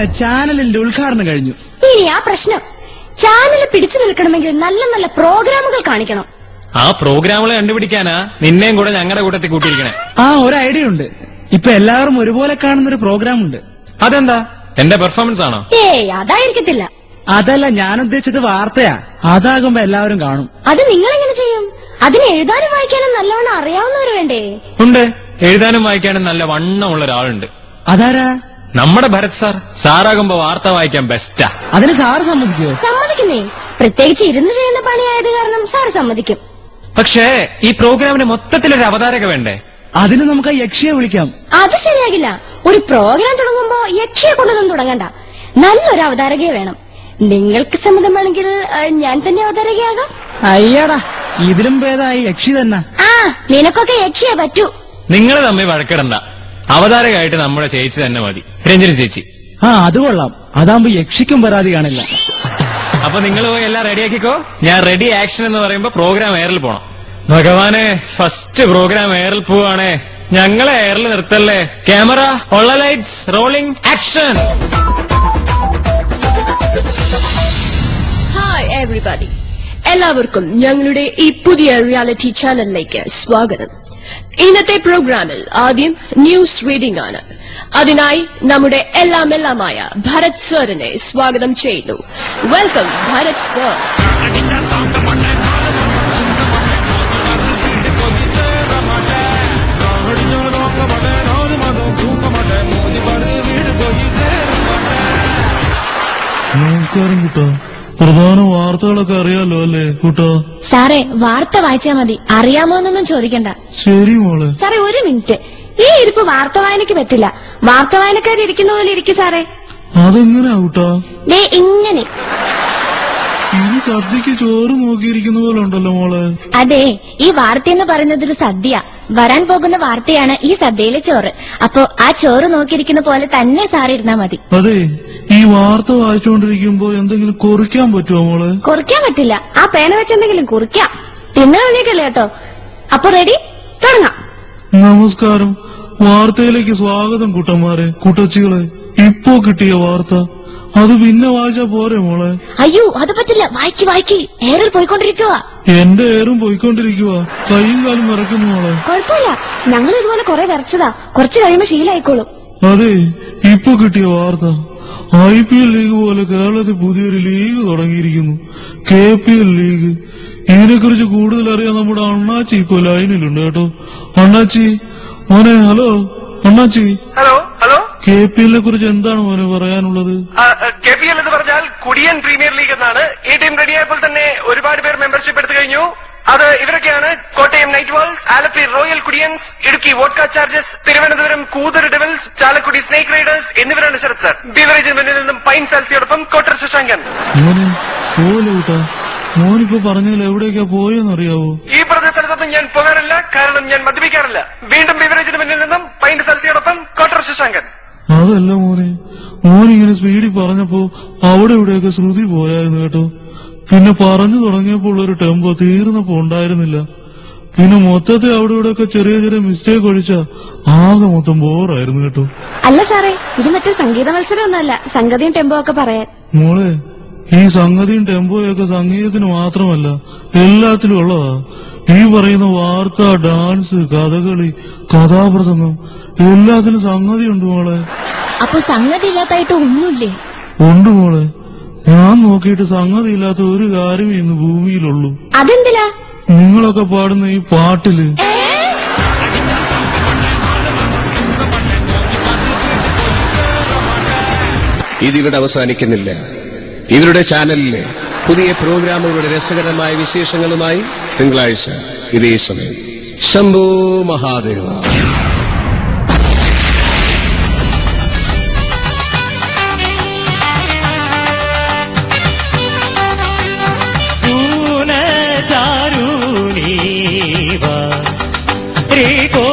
മോനെ, ചാനലിന്റെ ഉദ്ഘാടനം കഴിഞ്ഞു. ഇനി ആ പ്രശ്നം ചാനൽ പിടിച്ചു നിൽക്കണമെങ്കിൽ നല്ല നല്ല പ്രോഗ്രാമുകൾ കാണിക്കണം. ആ പ്രോഗ്രാമുകൾ കണ്ടുപിടിക്കാനാ നിന്നെയും കൂടെ ഞങ്ങളുടെ കൂട്ടത്തിൽ കൂട്ടിയിരിക്കണേ. ഒരു ഐഡിയ ഉണ്ട്. ഇപ്പൊ എല്ലാവരും ഒരുപോലെ കാണുന്നൊരു പ്രോഗ്രാം ഉണ്ട്. അതെന്താ? എന്റെ പെർഫോമൻസ് ആണോ? അതായിരിക്കത്തില്ല. അതല്ല, ഞാൻ ഉദ്ദേശിച്ചത് വാർത്തയാ. അതാകുമ്പോ എല്ലാവരും കാണും. അത് നിങ്ങൾ എങ്ങനെ ചെയ്യും? അതിന് എഴുതാനും വായിക്കാനും നല്ലവണ്ണം അറിയാവുന്നവർ വേണ്ടേ? ഉണ്ട്, എഴുതാനും വായിക്കാനും നല്ല വണ്ണമുള്ള ഒരാളുണ്ട്. അതാരാ? നമ്മുടെ ഭരത് സാർ. സാറാകുമ്പോ വാർത്ത വായിക്കാൻ ബെസ്റ്റാ. അതിന് സാറ് സമ്മതിച്ചോ? സമ്മതിക്കുന്നേ. പ്രത്യേകിച്ച് ഇരുന്ന് ചെയ്യുന്ന പണിയായത് കാരണം സാറ് സമ്മതിക്കും. പക്ഷേ ഈ പ്രോഗ്രാമിന് മൊത്തത്തിലൊരു അവതാരക വേണ്ടേ? അതിന് നമുക്ക് യക്ഷിയെ വിളിക്കാം. അത് ശരിയാകില്ല. ഒരു പ്രോഗ്രാം തുടങ്ങുമ്പോ യക്ഷിയെ കൊണ്ടൊന്നും തുടങ്ങണ്ട. നല്ലൊരു അവതാരകയെ വേണം. നിങ്ങൾക്ക് സമ്മതമാണെങ്കിൽ ഞാൻ തന്നെ അവതാരകയാകാം. അയ്യടാ, ഇതിലും ഭേദമായി യക്ഷി തന്നെ. നിനക്കൊക്കെ യക്ഷിയെ പറ്റൂ. നിങ്ങൾ തമ്മിൽ വഴക്കിടണ്ട. അവതാരകമായിട്ട് നമ്മുടെ ചേച്ചി തന്നെ മതി, രഞ്ജനി ചേച്ചി. അത് കൊള്ളാം. അതാകുമ്പോ യക്ഷിക്കും പരാതി കാണില്ല. അപ്പൊ നിങ്ങൾ പോയി എല്ലാം റെഡിയാക്കിക്കോ. ഞാൻ റെഡി ആക്ഷൻ എന്ന് പറയുമ്പോ പ്രോഗ്രാം എയറിൽ പോണം. ഭഗവാനെ, ഫസ്റ്റ് പ്രോഗ്രാം എയറിൽ പോവാണേ. ഞങ്ങളെ എയറിൽ നിർത്തല്ലേ. ക്യാമറ, ഉള്ള lights, rolling, action. Hi everybody, എല്ലാവർക്കും ഞങ്ങളുടെ ഈ പുതിയ റിയാലിറ്റി ചാനലിലേക്ക് സ്വാഗതം. ഇന്നത്തെ പ്രോഗ്രാമിൽ ആദ്യം ന്യൂസ് റീഡിംഗ് ആണ്. അതിനായി നമ്മുടെ എല്ലാമായ ഭരത് സാറിനെ സ്വാഗതം ചെയ്യുന്നു. Welcome Bharath sir. നമസ്കാരം കുട്ടാ. പ്രധാന വാർത്തകളൊക്കെ അറിയാലോ അല്ലേ കുട്ടാ? സാറേ, വാർത്ത വായിച്ചാ മതി, അറിയാമോ എന്നൊന്നും ചോദിക്കണ്ട. ശരി മോളെ. സാറേ, ഒരു മിനിറ്റ്. ഈ ഇരിപ്പ് വാർത്ത വായനയ്ക്ക് പറ്റില്ല. വാർത്ത വായനക്കാരിരിക്കുന്ന പോലെ ഇരിക്കും സാറേ. അതെങ്ങനെയാ കുട്ടാ? ഇങ്ങനെ. ഇത് സദ്യക്ക് ചോറ് നോക്കിയിരിക്കുന്ന പോലെ ഉണ്ടല്ലോ മോളെ. അതെ, ഈ വാർത്ത എന്ന് പറയുന്നത് ഒരു സദ്യ. വരാൻ പോകുന്ന വാർത്തയാണ് ഈ സദ്യയിലെ ചോറ്. അപ്പോ ആ ചോറ് നോക്കിയിരിക്കുന്ന പോലെ തന്നെ സാറിരുന്നാ മതി. അതെ, ഈ വാർത്ത വായിച്ചുകൊണ്ടിരിക്കുമ്പോ എന്തെങ്കിലും കുറിക്കാൻ പറ്റുമോ മോളെ? കുറിക്കാൻ പറ്റില്ല. ആ പേന വെച്ചെന്തെങ്കിലും കുറിക്കാം. തിന്നുകളിലേക്കല്ലേ കേട്ടോ. അപ്പൊ റെഡി, തുടങ്ങാം. നമസ്കാരം. വാർത്തയിലേക്ക് സ്വാഗതം കുട്ടന്മാരെ, കുട്ടച്ചികളെ. ഇപ്പോ കിട്ടിയ വാർത്ത അത് പിന്നെ വായിച്ചാ പോരെ മോളെ? അയ്യോ, അത് പറ്റില്ല. വായിക്ക്. എയറിൽ പോയിക്കൊണ്ടിരിക്കുക. എന്റെ എയറും പോയിക്കൊണ്ടിരിക്കുക. കൈയും കാലും വിറയ്ക്കുന്നു മോളെ. കുഴപ്പമില്ല, ഞങ്ങൾ ഇതുപോലെ കുറെ വിറച്ചതാ. കുറച്ച് കഴിയുമ്പോ ശീലായിക്കോളും. അതെ, ഇപ്പൊ കിട്ടിയ വാർത്ത. IPL ലീഗ് പോലെ കേരളത്തിൽ പുതിയൊരു ലീഗ് തുടങ്ങിയിരിക്കുന്നു, KPL ലീഗ്. ഇതിനെക്കുറിച്ച് കൂടുതൽ അറിയാൻ നമ്മുടെ അണ്ണാച്ചി ഇപ്പൊ ലൈനിലുണ്ട് കേട്ടോ. അണ്ണാച്ചി മോനെ. ഹലോ അണ്ണാച്ചി. ഹലോ. KPL കുറിച്ച് എന്താണ് മോനെ പറയാനുള്ളത്? KPL എന്ന് പറഞ്ഞാൽ കുടിയൻ പ്രീമിയർ ലീഗ് എന്നാണ്. ഈ ടീം റെഡിയായപ്പോൾ തന്നെ ഒരുപാട് പേർ മെമ്പർഷിപ്പ് എടുത്തു കഴിഞ്ഞു. അത് ഇവരൊക്കെയാണ്: Kottayam night walls, Alleppey royal കുടിയൻസ്, ഇടുക്കി വോഡ്ക ചാർജസ്, തിരുവനന്തപുരം കൂതർ ഡെവിൾസ്, ചാലക്കുടി സ്നേക് റൈഡേഴ്സ് എന്നിവരാണ് ശരത് സർ. ബീവറേജിന് മുന്നിൽ നിന്നും പൈൻ സാൽസിയോടൊപ്പം കോട്ടർ ശശാങ്കൻ. മോനെ പോലൂട്ടാ, മോനിപ്പോ പറഞ്ഞാൽ എവിടേക്കാ പോയെന്നറിയാവോ? ഈ പറഞ്ഞ സ്ഥലത്തൊന്നും ഞാൻ പോകാറില്ല, കാരണം ഞാൻ മദ്യപിക്കാറില്ല. വീണ്ടും ബീവറേജിന് മുന്നിൽ നിന്നും പൈൻ സാൽസിയോടൊപ്പം കോട്ടർ ശശാങ്കൻ. അതല്ല മോനെ, മോനിങ്ങനെ സ്പീഡിൽ പറഞ്ഞപ്പോ അവിടെ ഇവിടെയൊക്കെ ശ്രുതി പോയായിരുന്നു കേട്ടോ. പിന്നെ പറഞ്ഞു തുടങ്ങിയപ്പോൾ ഒരു ടെമ്പോ തീർന്നപ്പോ ഉണ്ടായിരുന്നില്ല. പിന്നെ മൊത്തത്തിൽ അവിടെ ഇവിടെയൊക്കെ ചെറിയ മിസ്റ്റേക്ക് ഒഴിച്ചാ ആകെ മൊത്തം ബോറായിരുന്നു കേട്ടോ. അല്ല സാറേ, ഇത് മറ്റേ സംഗീത മത്സരം ഒന്നല്ല, സംഗതിയും ടെമ്പോ ഒക്കെ പറയാൻ. മോളെ, ഈ സംഗതിയും ടെമ്പോയൊക്കെ സംഗീതത്തിന് മാത്രമല്ല എല്ലാത്തിലും ഉള്ളതാ. ഈ പറയുന്ന വാർത്ത, ഡാൻസ്, കഥകളി, കഥാപ്രസംഗം എല്ലാത്തിനും സംഗതിയുണ്ട് മോളെ. അപ്പൊ സംഗതി ഇല്ലാത്തായിട്ട് ഒന്നുമില്ലേ? ഉണ്ട് മോളെ. ഞാൻ നോക്കിയിട്ട് സംഗതി ഇല്ലാത്ത ഒരു കാര്യമേ ഇന്ന് ഭൂമിയിലുള്ളൂ. അതെന്തിലാ? നിങ്ങളൊക്കെ പാടുന്ന ഈ പാട്ടില്. ഇതിവിടെ അവസാനിക്കുന്നില്ല. ഇവരുടെ ചാനലിലെ പുതിയ പ്രോഗ്രാമുകളുടെ രസകരമായ വിശേഷങ്ങളുമായി തിങ്കളാഴ്ച ഇതേ സമയം. ശംഭോ മഹാദേവ. चारूनी वा रे को